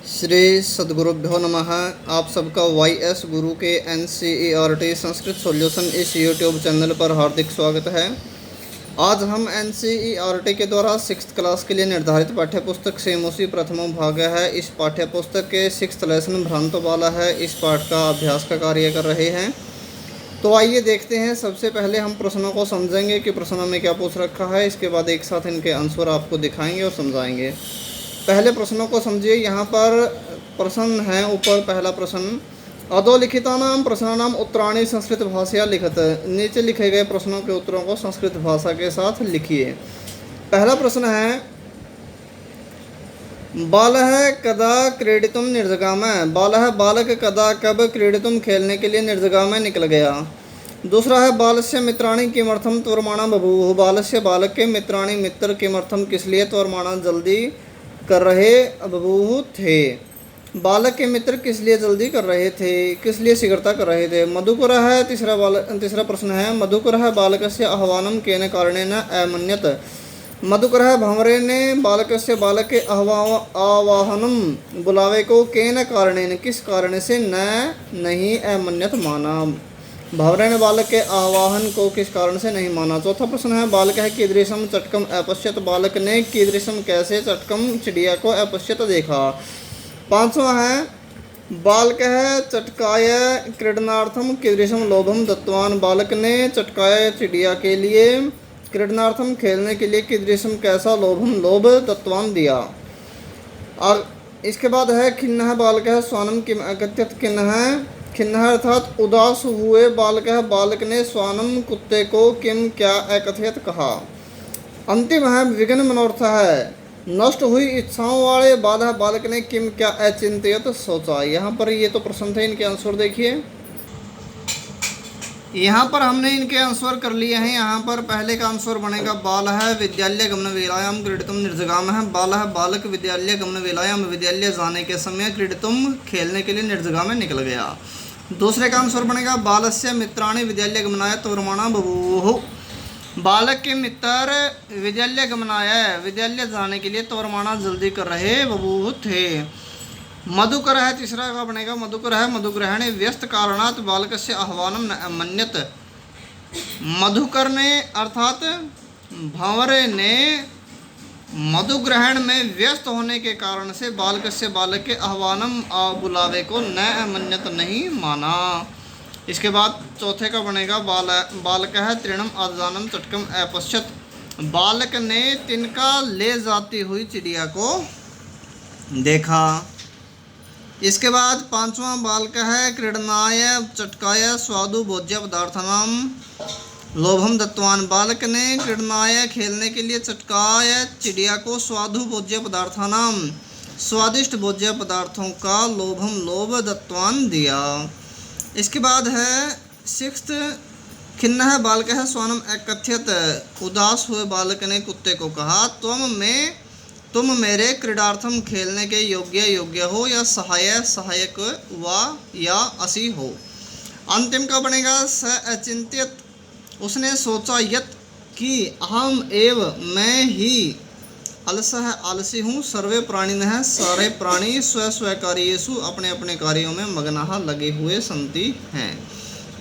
श्री सद्गुरुभ्यो नमः। आप सबका YS गुरु के NCERT संस्कृत सॉल्यूशन इस यूट्यूब चैनल पर हार्दिक स्वागत है। आज हम NCERT के द्वारा 6th क्लास के लिए निर्धारित पाठ्य पुस्तक सेमोसी प्रथम भाग है। इस पाठ्य पुस्तक के 6th लेसन भ्रांतो वाला है। इस पाठ का अभ्यास का कार्य कर रहे हैं। तो आइए देखते हैं। सबसे पहले हम प्रश्नों को समझेंगे कि प्रश्नों में क्या पूछ रखा है। इसके बाद एक साथ इनके आंसर आपको दिखाएंगे और समझाएंगे। पहले प्रश्नों को समझिए। यहाँ पर प्रश्न है। ऊपर पहला प्रश्न, अधोलिखितानां प्रश्नानां उत्तराणि संस्कृत भाषया लिखत। नीचे लिखे गए प्रश्नों के उत्तरों को संस्कृत भाषा के साथ लिखिए। पहला प्रश्न है, बालः कदा क्रीडितुं निर्जगामः। बालः बालक कदा कब क्रीडितुं खेलने के लिए निर्जगामः निकल गया। दूसरा है, बालस्य मित्राणि किमर्थं त्वरमाणा बभूवुः। बालस्य बालक के मित्राणि मित्र किमर्थं किस लिए त्वरमाणा जल्दी कर रहे बभूवुः थे। बालक के मित्र किस लिए जल्दी कर रहे थे, किस लिए शीघ्रता कर रहे थे। मधुकरः है तीसरा प्रश्न है, मधुकरः बालकस्य आह्वानं केन कारणेन अमन्यत। मधुकरः भंवरे ने बालकस्य बालक के आवाहनम बुलावे को केन कारणेन किस कारण से नहीं अमन्यत माना। भंवरे ने बालक के आवाहन को किस कारण से नहीं माना। चौथा प्रश्न है, बालक है कीदृशम चटकम अपश्यत। बालक ने कीदृशम कैसे चटकम चिड़िया को अपश्यत देखा। पांचवा है, बालक है चटकाय क्रीडनार्थम कीदृशम लोभम दत्तवान। बालक ने चटकाय चिड़िया के लिए क्रीडनार्थम खेलने के लिए कीदृशम कैसा लोभ दत्तवान दिया। और इसके बाद है, खिन्न है बालक है स्वानम किम अकथ्यत। खिन्न अर्थात उदास हुए बालक है। बालक ने स्वानम कुत्ते को किम क्या अकथयत कहा। अंतिम है, विघ्न मनोर्थ है नष्ट हुई इच्छाओं वाले बालक ने किम क्या अचिंतित सोचा। यहाँ पर ये तो प्रश्न थे, इनके आंसर देखिए। यहाँ पर हमने इनके आंसर कर लिए हैं। यहाँ पर पहले का आंसर बनेगा, बाल है विद्यालय गमन वेलायाम क्रीडितुम निर्जगाम है। बाल है बालक विद्यालय गमन वेलायाम विद्यालय जाने के समय क्रीडितुम खेलने के लिए निर्जगाम में निकल गया। दूसरे का आंसर बनेगा, बालस्य मित्राणि विद्यालय गमनाय त्वरमाणा बभूवुः। बालक के मित्र विद्यालय गमनाय विद्यालय जाने के लिए त्वरमाणा जल्दी कर रहे बभूवुः थे। मधुकर है तीसरा का बनेगा, मधुकर है मधुग्रहणे व्यस्त कारणात् बालकस्य आह्वानं न अमन्यत। मधुकर ने अर्थात भंवरे ने मधुग्रहण में व्यस्त होने के कारण से बालक के आह्वानम बुलावे को न अमन्यत नहीं माना। इसके बाद चौथे का बनेगा, बालक है तृणम आदानम चटकम अपश्यत। बालक ने तिनका ले जाती हुई चिड़िया को देखा। इसके बाद पांचवा, बालक है क्रीडनाय चटकाय स्वादु भोज्य पदार्थनाम लोभम दत्तवान। बालक ने क्रीडनाय खेलने के लिए चटकाय चिड़िया को स्वादु भोज्य पदार्थानाम स्वादिष्ट भोज्य पदार्थों का लोभ दत्तवान दिया। इसके बाद है 6th, खिन्न है बालक है स्वानम अकथ्यत। उदास हुए बालक ने कुत्ते को कहा, तुम मेरे क्रीडार्थम खेलने के योग्य हो या सहायक या असी हो। अंतिम का बनेगा, स अचिंत्यत उसने सोचा, यत कि अहम एव मैं ही अलसः आलसी हूँ। सर्वे प्राणिनः सारे प्राणी स्व कार्येषु अपने अपने कार्यों में मग्नः लगे हुए संति हैं।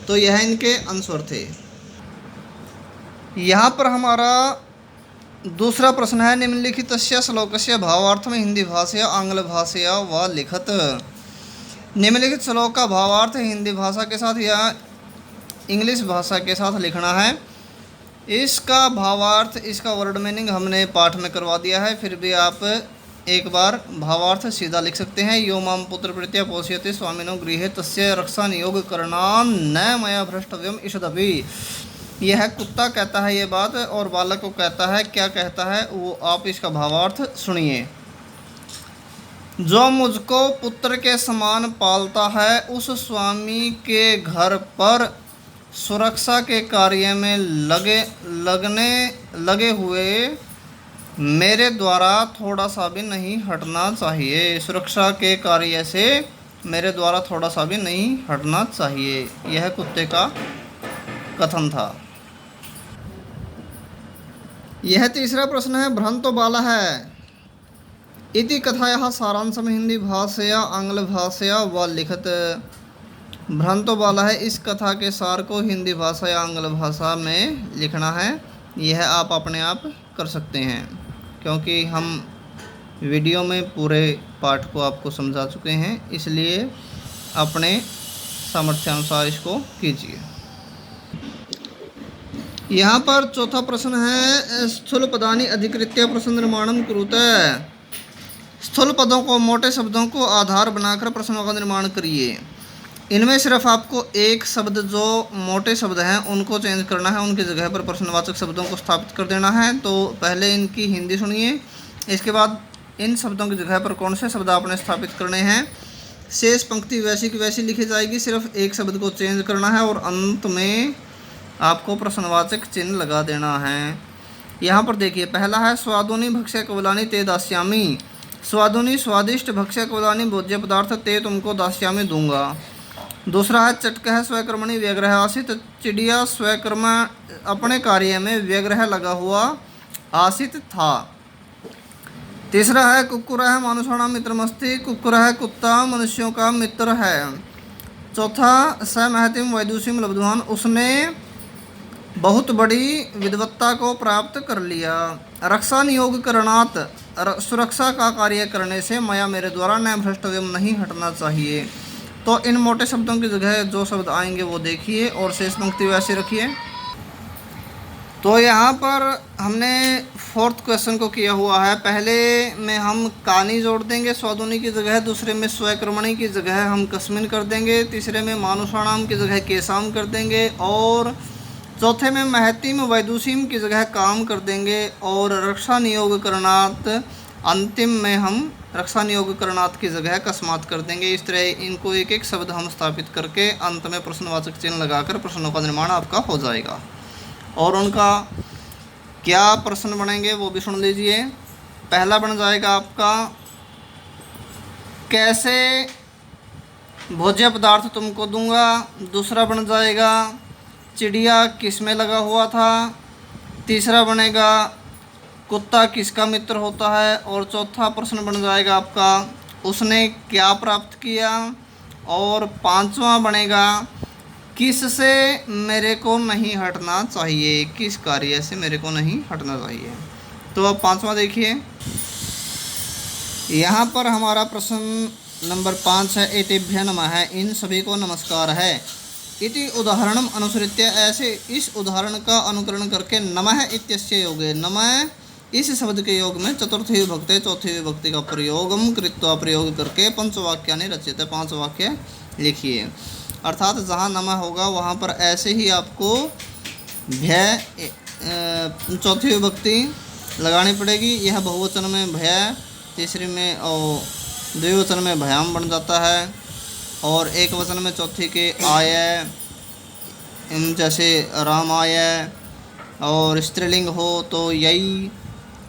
तो यह इनके आंसर थे। यहाँ पर हमारा दूसरा प्रश्न है, निम्नलिखितस्य श्लोकस्य भावार्थम हिंदी भाषया आंग्ल भाषया व लिखत। निम्नलिखित श्लोक का भावार्थ हिंदी भाषा के साथ या इंग्लिश भाषा के साथ लिखना है। इसका भावार्थ, इसका वर्ड मीनिंग हमने पाठ में करवा दिया है, फिर भी आप एक बार भावार्थ सीधा लिख सकते हैं। यो माम पुत्र प्रीत्या पोषयते स्वामिनो गृहे तस्य रक्षा नियोग करणान न मया भ्रष्टव्यम ईषदपि। यह कुत्ता कहता है ये बात, और बालक को कहता है, क्या कहता है वो आप इसका भावार्थ सुनिए। जो मुझको पुत्र के समान पालता है, उस स्वामी के घर पर सुरक्षा के कार्य में लगे हुए मेरे द्वारा थोड़ा सा भी नहीं हटना चाहिए। सुरक्षा के कार्य से मेरे द्वारा थोड़ा सा भी नहीं हटना चाहिए। यह कुत्ते का कथन था। यह तीसरा प्रश्न है, भ्रांतो बाला है इति कथायाः सारांशम हिंदी भाषया आंग्ल भाषया व लिखित। भ्रांतो वाला है, इस कथा के सार को हिंदी भाषा या आंग्ल भाषा में लिखना है। यह आप अपने आप कर सकते हैं, क्योंकि हम वीडियो में पूरे पाठ को आपको समझा चुके हैं, इसलिए अपने सामर्थ्यानुसार इसको कीजिए। यहाँ पर चौथा प्रश्न है, स्थूल पदानि अधिकृत्य प्रश्न निर्माणम कुरुते। स्थूल पदों को, मोटे शब्दों को आधार बनाकर प्रश्नों का निर्माण करिए। इनमें सिर्फ आपको एक शब्द जो मोटे शब्द हैं उनको चेंज करना है, उनकी जगह पर प्रश्नवाचक शब्दों को स्थापित कर देना है। तो पहले इनकी हिंदी सुनिए, इसके बाद इन शब्दों की जगह पर कौन से शब्द आपने स्थापित करने हैं। शेष पंक्ति वैसी की वैसी लिखी जाएगी, सिर्फ एक शब्द को चेंज करना है और अंत में आपको प्रश्नवाचक चिन्ह लगा देना है। यहाँ पर देखिए, पहला है स्वादुनि भक्ष्य कवलानि ते दास्यामि। स्वादुनि स्वादिष्ट, भक्ष्य कवलानि भोज्य पदार्थ, ते तुमको दास्यामि दूंगा। दूसरा है चटकह स्वकर्मणि व्यग्रह आसित। चिड़िया स्वकर्म अपने कार्य में व्यग्रह लगा हुआ आसित था। तीसरा है कुक्कुरः मानुषाणां मित्रमस्ति। कुक्कुरः कुत्ता मनुष्यों का मित्र है। चौथा स महतिम वैदुषीम लब्धवान, उसने बहुत बड़ी विद्वत्ता को प्राप्त कर लिया। रक्षा नियोग करणात, सुरक्षा का कार्य करने से, मया मेरे द्वारा न भ्रष्टव्यम नहीं हटना चाहिए। तो इन मोटे शब्दों की जगह जो शब्द आएंगे वो देखिए और शेष पंक्ति वैसे रखिए। तो यहाँ पर हमने फोर्थ क्वेश्चन को किया हुआ है। पहले में हम कानी जोड़ देंगे स्वादुनि की जगह, दूसरे में स्वकर्मणि की जगह हम कस्मिन कर देंगे, तीसरे में मानुषाणाम की जगह केशाम कर देंगे और चौथे में महतिम वैदुषीम की जगह काम कर देंगे और रक्षा नियोग करणात अंतिम में हम रक्षा नियोग करणात की जगह कस्मात कर देंगे। इस तरह इनको एक एक शब्द हम स्थापित करके अंत में प्रश्नवाचक चिन्ह लगाकर प्रश्नों का निर्माण आपका हो जाएगा। और उनका क्या प्रश्न बनेंगे वो भी सुन लीजिए। पहला बन जाएगा आपका, कैसे भोज्य पदार्थ तुमको दूंगा। दूसरा बन जाएगा, चिड़िया किस में लगा हुआ था। तीसरा बनेगा, कुत्ता किसका मित्र होता है। और चौथा प्रश्न बन जाएगा आपका, उसने क्या प्राप्त किया। और पांचवा बनेगा, किससे मेरे को नहीं हटना चाहिए, किस कार्य से मेरे को नहीं हटना चाहिए। तो अब पांचवा देखिए, यहाँ पर हमारा प्रश्न नंबर 5 है, एतेभ्य नमः है, इन सभी को नमस्कार है। इति उदाहरणम अनुसृत्य, ऐसे इस उदाहरण का अनुकरण करके, नमः इत्यस्य योगे, नमः इस शब्द के योग में चतुर्थी विभक्ति चौथी विभक्ति का प्रयोगम कृत्वा, प्रयोग करके पंचवाक्यानि रच्यते, 5 वाक्य लिखिए। अर्थात जहाँ नमः होगा वहाँ पर ऐसे ही आपको भय चौथी विभक्ति लगानी पड़ेगी। यह बहुवचन में भय, तीसरी में और द्विवचन में भयाम बन जाता है और एक वचन में चौथी के आय, जैसे राम आय, और स्त्रीलिंग हो तो यई,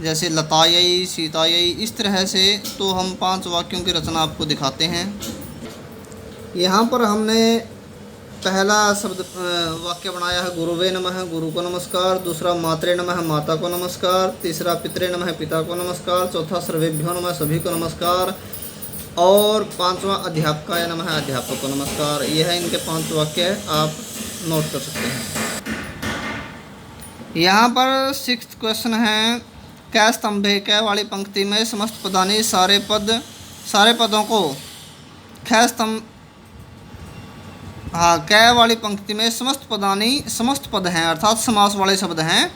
जैसे लतायई सीतायई, इस तरह से। तो हम 5 वाक्यों की रचना आपको दिखाते हैं। यहाँ पर हमने पहला शब्द वाक्य बनाया है, गुरुवे नमः, गुरु को नमस्कार। दूसरा मात्रे नमः, माता को नमस्कार। तीसरा पितरे नमः, पिता को नमस्कार। चौथा सर्वेभ्यो नमः, सभी को नमस्कार। और पांचवा अध्यापकाय नमः, अध्यापक को नमस्कार। यह है इनके 5 वाक्य, आप नोट कर सकते हैं। यहाँ पर 6th क्वेश्चन है, कै स्तंभे, कै वाली पंक्ति में समस्त पदानि, सारे पदों को कै स्तंभ, हाँ, कै वाली पंक्ति में समस्त पदानि, समस्त पद हैं अर्थात समास वाले शब्द हैं।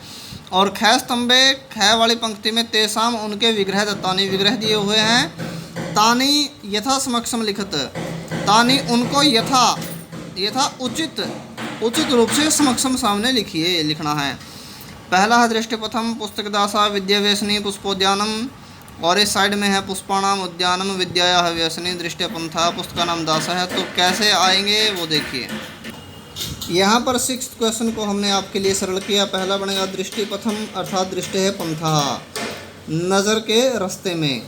और कै स्तंभे, कै वाली पंक्ति में तेसाम, उनके विग्रह दत्तानि, विग्रह दिए हुए हैं। तानि यथा समक्षम लिखत, तानि उनको यथा उचित रूप से समक्षम सामने लिखना है। पहला है दृष्टिपथम, पुस्तक दासा, विद्याव्यसनी, पुष्पोद्यानम। और इस साइड में है पुष्पाणाम उद्यानम, विद्याया व्यसनी, दृष्टि पंथा, पुस्तका नाम दासा है। तो कैसे आएंगे वो देखिए। यहाँ पर 6th क्वेश्चन को हमने आपके लिए सरल किया। पहला बनेगा दृष्टिपथम, अर्थात दृष्टि है पंथा, नज़र के रास्ते में।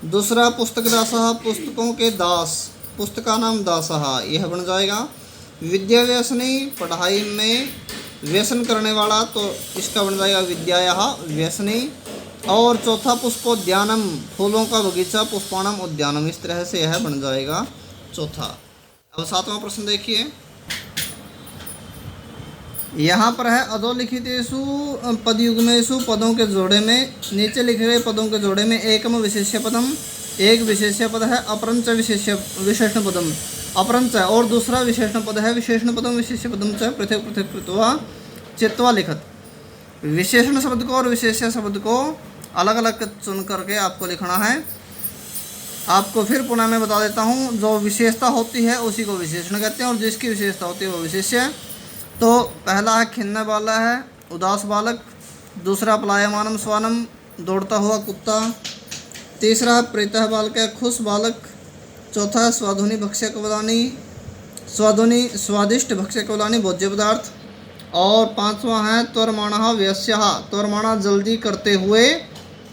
दूसरा पुस्तक दासा, पुस्तकों के दास, पुस्तका नाम दासा, यह बन जाएगा। विद्याव्यसनी, पढ़ाई में व्यसन करने वाला, तो इसका बन जाएगा विद्यायाः व्यसनी। और चौथा पुष्पोद्यानम, फूलों का बगीचा, पुष्पाणम उद्यानम, इस तरह से यह बन जाएगा चौथा। अब 7वां प्रश्न देखिए, यहाँ पर है अधोलिखितेषु पदयुग्मेषु, पदों के जोड़े में, नीचे लिखे गए पदों के जोड़े में एकम विशेष्य पदम, एक विशेष्य पद है, अपरंच विशेषण पदम, अपरंच और दूसरा विशेषण पद है, विशेषण पदम विशेष्य पदम च पृथक पृथक कृत्वा चित्वा लिखत। विशेषण शब्द को और विशेष्य शब्द को अलग अलग चुन करके आपको लिखना है। आपको फिर पुनः मैं बता देता हूँ, जो विशेषता होती है उसी को विशेषण कहते हैं और जिसकी विशेषता होती है वो विशेष्य। तो पहला है खिन्न बाला है, उदास बालक। दूसरा पलायमानम स्वानम, दौड़ता हुआ कुत्ता। तीसरा प्रीतः बालक है, खुश बालक। चौथा स्वाधुनी भक्ष्य कवलानी, स्वाधुनी स्वादिष्ट भक्ष्य कवलानी, भोज्य पदार्थ। और 5वां है त्वरमाणः व्यस्यः, त्वरमाणा जल्दी करते हुए,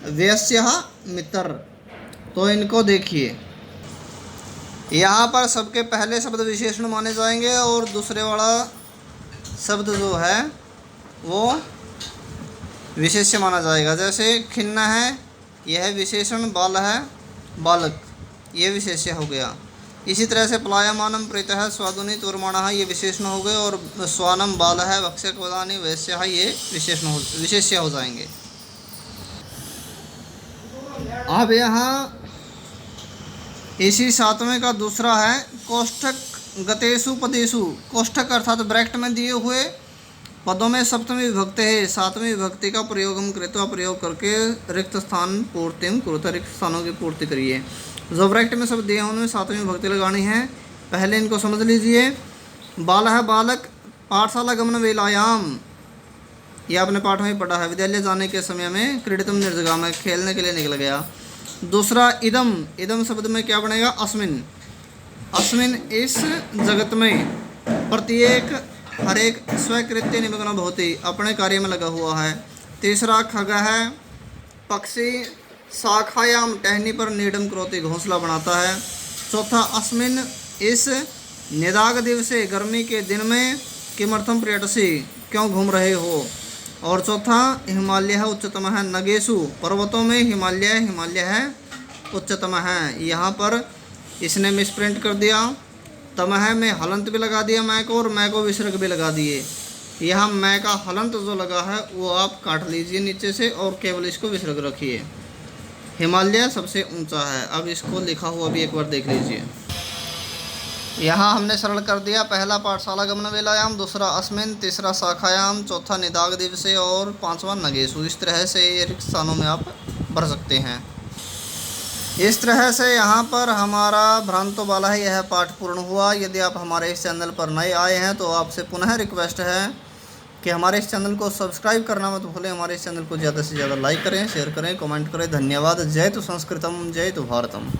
व्यस्यः मित्र। तो इनको देखिए, यहाँ पर सबके पहले शब्द विशेषण माने जाएंगे और दूसरे वाला शब्द जो है वो विशेष्य माना जाएगा। जैसे खिन्न है, यह विशेषण, बाल है बालक, ये विशेष्य हो गया। इसी तरह से पलायमानम प्रीतः स्वादुनी त्वरमाणः, ये विशेषण हो गए। और स्वानम बाल है, भक्ष्य कवलानी वैश्य, ये विशेष्य हो जाएंगे। अब यहाँ इसी 7वें का दूसरा है कोष्ठक गतेषु पदेषु, कोष्ठक अर्थात ब्रैकेट में दिए हुए पदों में सप्तमी विभक्ति है, 7वीं विभक्ति का प्रयोगम कृत्वा, प्रयोग करके रिक्त स्थान पूर्तिम कुरुत, रिक्त स्थानों की पूर्ति करिए। जो ब्रैकेट में शब्द दिए हैं उनमें 7वीं विभक्ति लगानी है। पहले इनको समझ लीजिए। बाल है बालक, पाठशाला गमन वेलायाम, ये आपने पाठ में पढ़ा है, विद्यालय जाने के समय में, क्रीडितम निर्जगाम, खेलने के लिए निकल गया। दूसरा इदम, इदम शब्द में क्या बनेगा, अस्मिन, अस्मिन इस जगत में, प्रत्येक हर एक स्वीकृत्य निमग्न भवति, अपने कार्य में लगा हुआ है। तीसरा खग है, पक्षी, शाखायाम टहनी पर नीडम करोति, घोंसला बनाता है। चौथा अस्मिन इस निदाग दिवसे, गर्मी के दिन में, किमर्थम पर्यटसी, क्यों घूम रहे हो। और चौथा हिमालय उच्चतम है, नगेशु पर्वतों में हिमालय, हिमालय है उच्चतम है। यहाँ पर इसने मिसप्रिंट कर दिया, तमह में हलंत भी लगा दिया मैं को, और मैं को विसर्ग भी लगा दिए। यहाँ मैं का हलंत जो लगा है वो आप काट लीजिए नीचे से और केवल इसको विसर्ग रखिए। हिमालय सबसे ऊंचा है। अब इसको लिखा हुआ भी एक बार देख लीजिए। यहाँ हमने सरल कर दिया। पहला पाठशाला गमन वेलायाम, दूसरा अस्मिन, तीसरा शाखायाम, चौथा निदाग दिवसे और 5वां नगेशु। इस तरह से ये रिक्त स्थानों में आप भर सकते हैं। इस तरह से यहाँ पर हमारा भ्रांतो बाला है यह पाठ पूर्ण हुआ। यदि आप हमारे इस चैनल पर नए आए हैं तो आपसे पुनः रिक्वेस्ट है कि हमारे इस चैनल को सब्सक्राइब करना मत भूलें। हमारे इस चैनल को ज़्यादा से ज़्यादा लाइक करें, शेयर करें, कमेंट करें। धन्यवाद। जय तु संस्कृतम, जय तु भारतम।